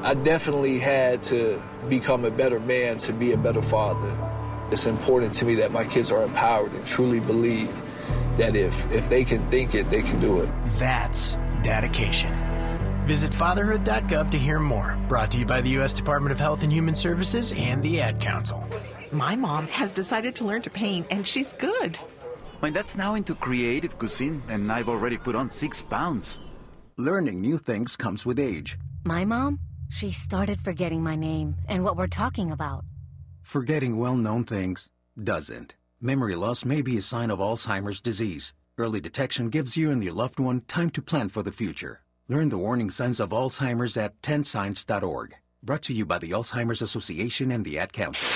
I definitely had to become a better man to be a better father. It's important to me that my kids are empowered and truly believe that if they can think it, they can do it. That's dedication. Visit fatherhood.gov to hear more. Brought to you by the U.S. Department of Health and Human Services and the Ad Council. My mom has decided to learn to paint, and she's good. My dad's now into creative cuisine, and I've already put on 6 pounds. Learning new things comes with age. My mom, she started forgetting my name and what we're talking about. Forgetting well-known things doesn't. Memory loss may be a sign of Alzheimer's disease. Early detection gives you and your loved one time to plan for the future. Learn the warning signs of Alzheimer's at 10signs.org. Brought to you by the Alzheimer's Association and the Ad Council.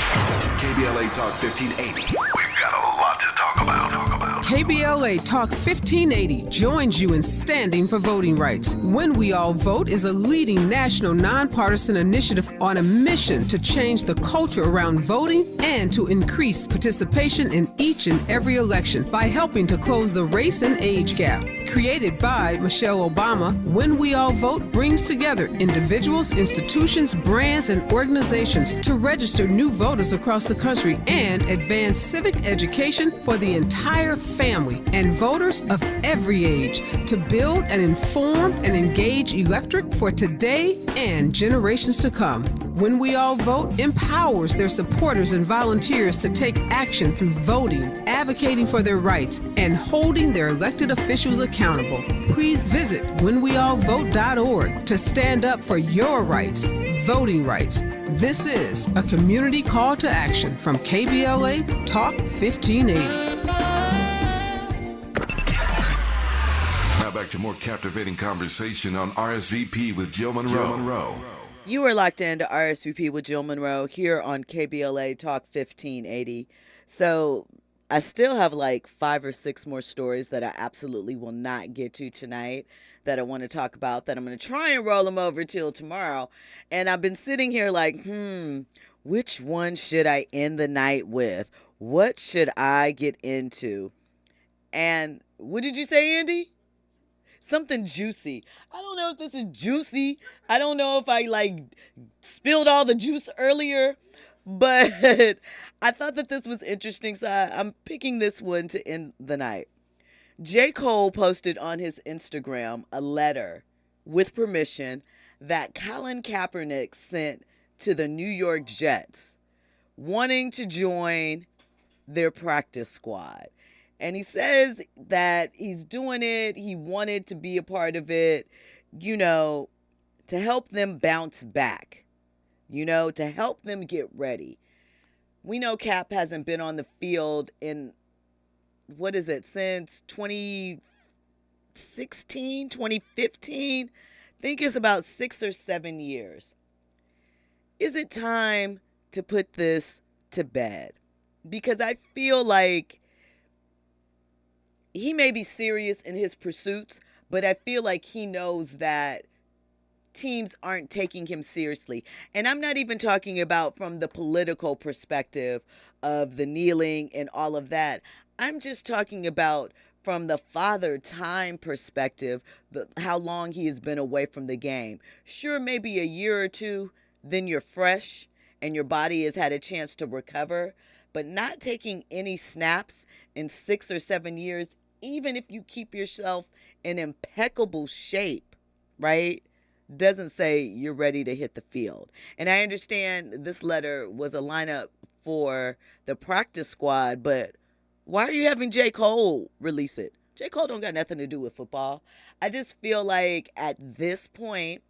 KBLA Talk 1580. We've got a lot to talk about. KBLA Talk 1580 joins you in standing for voting rights. When We All Vote is a leading national nonpartisan initiative on a mission to change the culture around voting and to increase participation in each and every election by helping to close the race and age gap. Created by Michelle Obama, When We All Vote brings together individuals, institutions, brands, and organizations to register new voters across the country and advance civic education for the entire family and voters of every age to build an informed and engaged electorate for today and generations to come. When We All Vote empowers their supporters and volunteers to take action through voting, advocating for their rights, and holding their elected officials accountable. Please visit whenweallvote.org to stand up for your rights, voting rights. This is a community call to action from KBLA Talk 1580. Now back to more captivating conversation on RSVP with Jill Munroe. You are locked into RSVP with Jill Munroe here on KBLA Talk 1580. So I still have like 5 or 6 more stories that I absolutely will not get to tonight that I want to talk about, that I'm going to try and roll them over till tomorrow. And I've been sitting here like, which one should I end the night with? What should I get into? And what did you say, Andy? Something juicy. I don't know if this is juicy. I don't know if I spilled all the juice earlier, but I thought that this was interesting, so I'm picking this one to end the night. J. Cole posted on his Instagram a letter with permission that Colin Kaepernick sent to the New York Jets, wanting to join their practice squad. And he says that he's doing it, he wanted to be a part of it, to help them bounce back, to help them get ready. We know Cap hasn't been on the field in, since 2016, 2015? I think it's about 6 or 7 years. Is it time to put this to bed? Because I feel like he may be serious in his pursuits, but I feel like he knows that teams aren't taking him seriously. And I'm not even talking about from the political perspective of the kneeling and all of that. I'm just talking about from the father time perspective, how long he has been away from the game. Sure, maybe a year or two, then you're fresh and your body has had a chance to recover, but not taking any snaps in 6 or 7 years, even if you keep yourself in impeccable shape, right, doesn't say you're ready to hit the field. And I understand this letter was a lineup for the practice squad, but why are you having J. Cole release it? J. Cole don't got nothing to do with football. I just feel like at this point,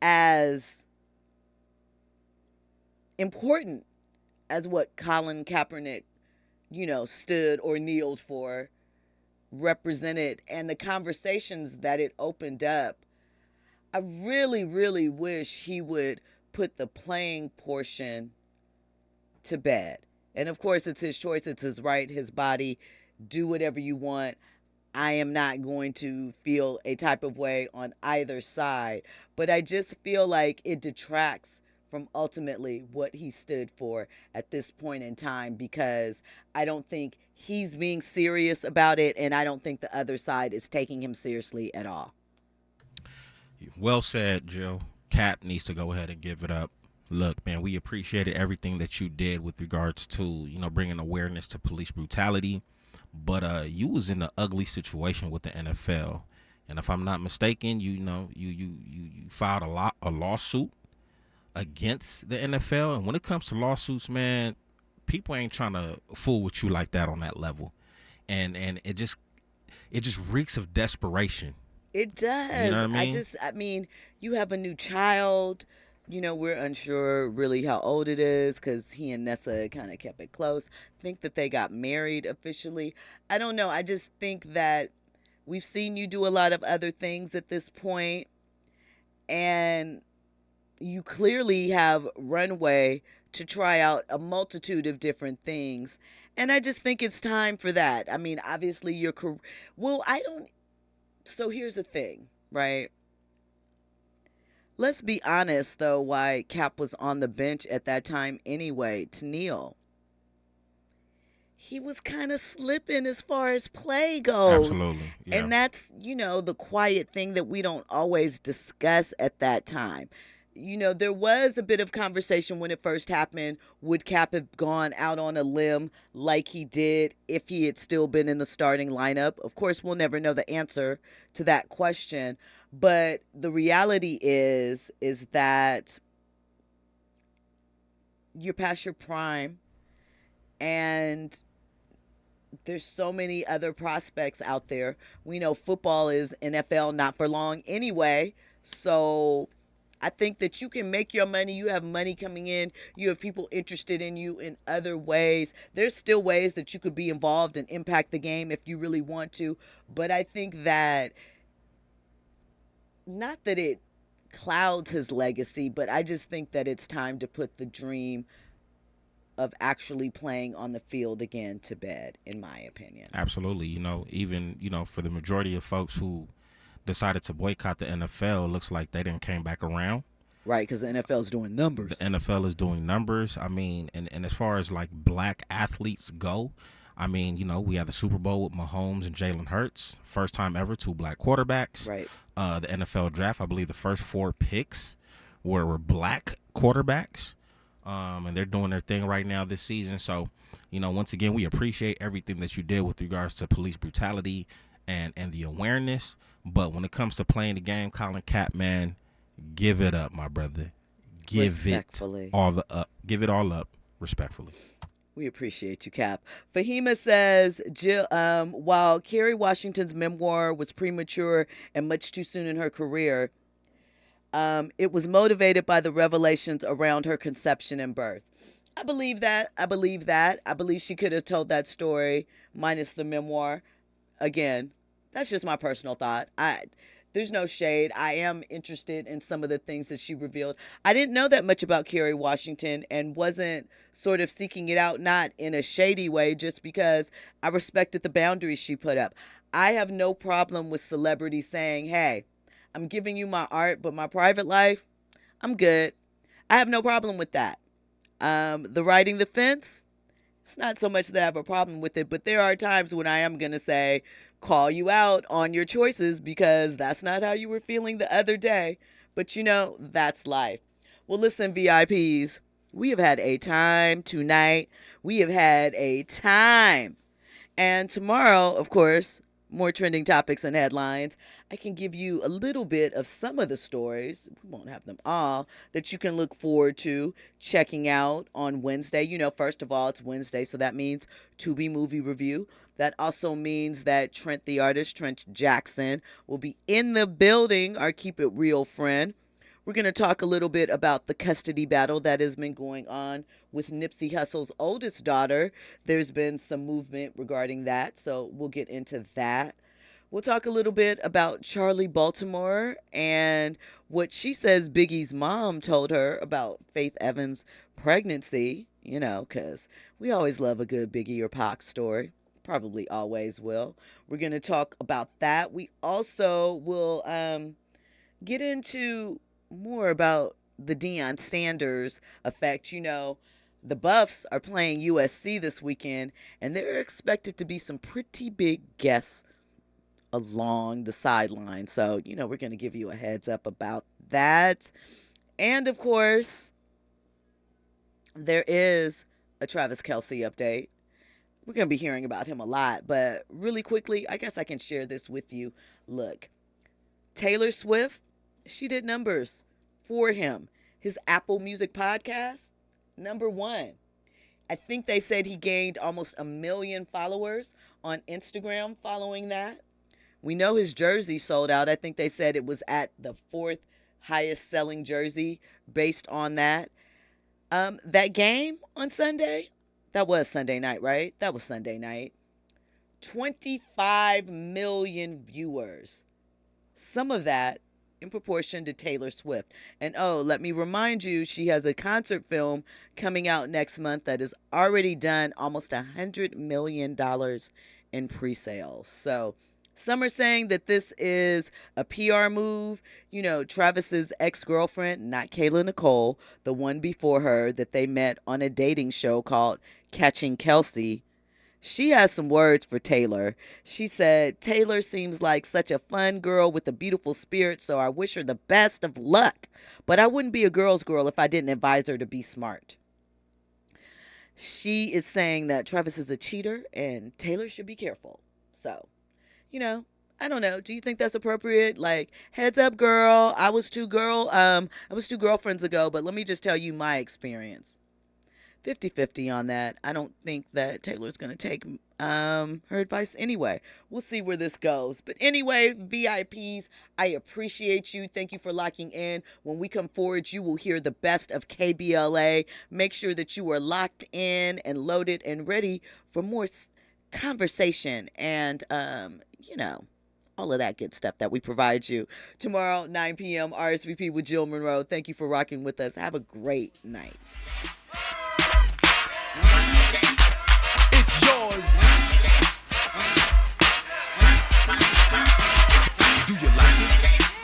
as important as what Colin Kaepernick, stood or kneeled for, represented, and the conversations that it opened up I really, really wish he would put the playing portion to bed. And of course, it's his choice, it's his right, his body. Do whatever you want. I am not going to feel a type of way on either side. But I just feel like it detracts from ultimately what he stood for at this point in time, because I don't think he's being serious about it, and I don't think the other side is taking him seriously at all. Well said, Jill. Cap needs to go ahead and give it up. Look, man, we appreciated everything that you did with regards to, bringing awareness to police brutality. But you was in an ugly situation with the NFL. And if I'm not mistaken, you filed a lawsuit against the NFL. And when it comes to lawsuits, man, people ain't trying to fool with you like that on that level. And it just reeks of desperation. It does. You know what I mean? I mean, you have a new child. We're unsure really how old it is, because he and Nessa kind of kept it close. Think that they got married officially. I don't know. I just think that we've seen you do a lot of other things at this point, and you clearly have runway to try out a multitude of different things. And I just think it's time for that. I mean, obviously your career. Well, so here's the thing, right? Let's be honest, though, why Cap was on the bench at that time anyway, to Neil. He was kind of slipping as far as play goes. Absolutely. Yeah. And that's, the quiet thing that we don't always discuss at that time. There was a bit of conversation when it first happened. Would Cap have gone out on a limb like he did if he had still been in the starting lineup? Of course, we'll never know the answer to that question. But the reality is that you're past your prime, and there's so many other prospects out there. We know football is NFL not for long anyway. So I think that you can make your money. You have money coming in. You have people interested in you in other ways. There's still ways that you could be involved and impact the game if you really want to. But I think that, not that it clouds his legacy, but I just think that it's time to put the dream of actually playing on the field again to bed, in my opinion. Absolutely. Even, for the majority of folks who decided to boycott the NFL, it looks like they didn't came back around. Right, because the NFL is doing numbers. The NFL is doing numbers. I mean, and as far as like black athletes go, I mean, we had the Super Bowl with Mahomes and Jalen Hurts. First time ever, 2 black quarterbacks. Right. The NFL draft, I believe the first 4 picks were black quarterbacks. And they're doing their thing right now this season. So, once again, we appreciate everything that you did with regards to police brutality and the awareness. But when it comes to playing the game, Colin Cap, man, give it up, my brother. Give it all up respectfully. We appreciate you, Cap. Fahima says, Jill, while Kerry Washington's memoir was premature and much too soon in her career, it was motivated by the revelations around her conception and birth. I believe that. I believe she could have told that story minus the memoir. Again, that's just my personal thought. There's no shade. I am interested in some of the things that she revealed. I didn't know that much about Kerry Washington and wasn't sort of seeking it out, not in a shady way, just because I respected the boundaries she put up. I have no problem with celebrities saying, hey, I'm giving you my art, but my private life, I'm good. I have no problem with that. The riding the fence, it's not so much that I have a problem with it, but there are times when I am going to say, call you out on your choices because that's not how you were feeling the other day. But that's life. Well, listen, VIPs, we have had a time tonight. We have had a time. And tomorrow, of course, more trending topics and headlines. I can give you a little bit of some of the stories. We won't have them all, that you can look forward to checking out on Wednesday. First of all, it's Wednesday, so that means Tubi Movie Review. That also means that Trent the artist, Trent Jackson, will be in the building, our Keep It Real friend. We're going to talk a little bit about the custody battle that has been going on with Nipsey Hussle's oldest daughter. There's been some movement regarding that, so we'll get into that. We'll talk a little bit about Charlie Baltimore and what she says Biggie's mom told her about Faith Evans' pregnancy, you know, because we always love a good Biggie or Pac story. Probably always will. We're going to talk about that. We also will get into more about the Deion Sanders effect. You know, the Buffs are playing USC this weekend, and there are expected to be some pretty big guests along the sideline. So, you know, we're going to give you a heads up about that. And, of course, there is a Travis Kelce update. We're going to be hearing about him a lot, but really quickly, I guess I can share this with you. Look, Taylor Swift, she did numbers for him. His Apple Music podcast, #1. I think they said he gained almost 1 million followers on Instagram following that. We know his jersey sold out. I think they said it was at the 4th highest selling jersey based on that. That game on Sunday, that was Sunday night, right? That was Sunday night. 25 million viewers. Some of that in proportion to Taylor Swift. And oh, let me remind you, she has a concert film coming out next month that has already done almost $100 million in pre-sales. So some are saying that this is a PR move. You know, Travis's ex-girlfriend, not Kayla Nicole, the one before her that they met on a dating show called Catching Kelsey. She has some words for Taylor. She said, Taylor seems like such a fun girl with a beautiful spirit, so I wish her the best of luck. But I wouldn't be a girl's girl if I didn't advise her to be smart. She is saying that Travis is a cheater and Taylor should be careful. So, you know, I don't know. Do you think that's appropriate? Like, heads up, girl. I was two girlfriends ago, but let me just tell you my experience. 50-50 on that. I don't think that Taylor's going to take her advice anyway. We'll see where this goes. But anyway, VIPs, I appreciate you. Thank you for locking in. When we come forward, you will hear the best of KBLA. Make sure that you are locked in and loaded and ready for more conversation and, you know, all of that good stuff that we provide you. Tomorrow, 9 p.m., RSVP with Jill Munroe. Thank you for rocking with us. Have a great night. It's yours. Do you like it?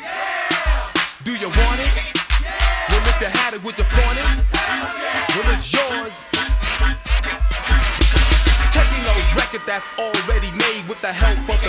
Yeah. Do you want it? Yeah. Well, if you had it, would you flaunt it? Yeah. Well, it's yours. Taking a record that's already made with the help of